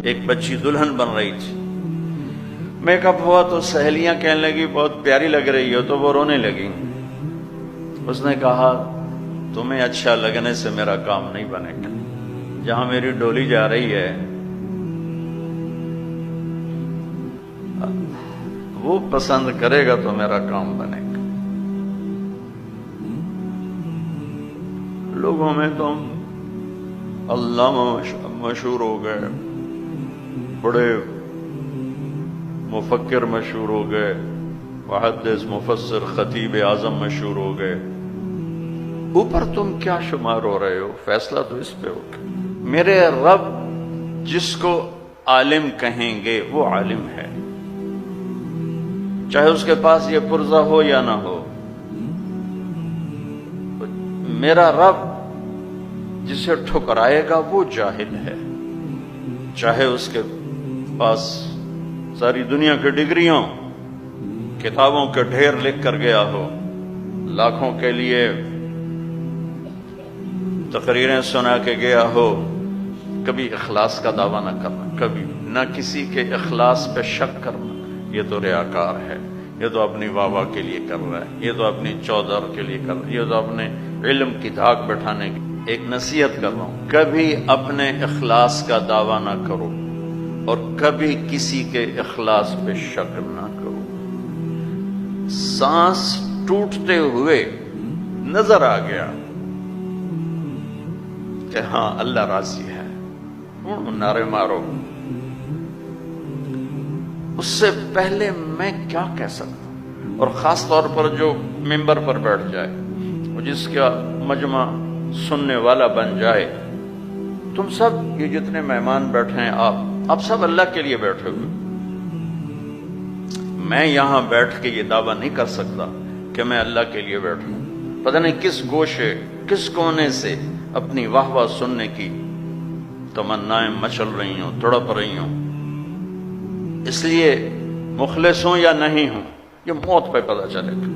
ایک بچی دلہن بن رہی تھی، میک اپ ہوا تو سہیلیاں کہنے لگی بہت پیاری لگ رہی ہو، تو وہ رونے لگی۔ اس نے کہا تمہیں اچھا لگنے سے میرا کام نہیں بنے گا، جہاں میری ڈولی جا رہی ہے وہ پسند کرے گا تو میرا کام بنے گا۔ لوگوں میں تو علامہ مشہور ہو گئے، بڑے مفکر مشہور ہو گئے، محدث مفسر خطیب اعظم مشہور ہو گئے، اوپر تم کیا شمار ہو رہے ہو؟ فیصلہ تو اس پہ ہوگا۔ میرے رب جس کو عالم کہیں گے وہ عالم ہے، چاہے اس کے پاس یہ پرزہ ہو یا نہ ہو۔ میرا رب جسے ٹھکرائے گا وہ جاہل ہے، چاہے اس کے پاس ساری دنیا کی ڈگریوں کتابوں کے ڈھیر لکھ کر گیا ہو، لاکھوں کے لیے تقریریں سنا کے گیا ہو، کبھی اخلاص کا دعویٰ نہ کرنا، کبھی نہ کسی کے اخلاص پہ شک کرنا، یہ تو ریاکار ہے، یہ تو اپنی واہ واہ کے لیے کر رہا ہے، یہ تو اپنی چودر کے لیے کر رہا ہے، یہ تو اپنے علم کی دھاک بٹھانے کی۔ ایک نصیحت کر رہا ہوں، کبھی اپنے اخلاص کا دعویٰ نہ کرو اور کبھی کسی کے اخلاص پہ شک نہ کرو۔ سانس ٹوٹتے ہوئے نظر آ گیا کہ ہاں اللہ راضی ہے، نعرے مارو۔ اس سے پہلے میں کیا کہہ سکتا ہوں؟ اور خاص طور پر جو ممبر پر بیٹھ جائے، جس کا مجمع سننے والا بن جائے، تم سب یہ جتنے مہمان بیٹھے ہیں، آپ سب اللہ کے لیے بیٹھے ہوئے۔ میں یہاں بیٹھ کے یہ دعویٰ نہیں کر سکتا کہ میں اللہ کے لیے بیٹھوں، پتہ نہیں کس گوشے کس کونے سے اپنی واہ واہ سننے کی تمنائیں مچل رہی ہوں، تڑپ رہی ہوں۔ اس لیے مخلص ہوں یا نہیں ہوں یہ موت پہ پتہ چلے گا۔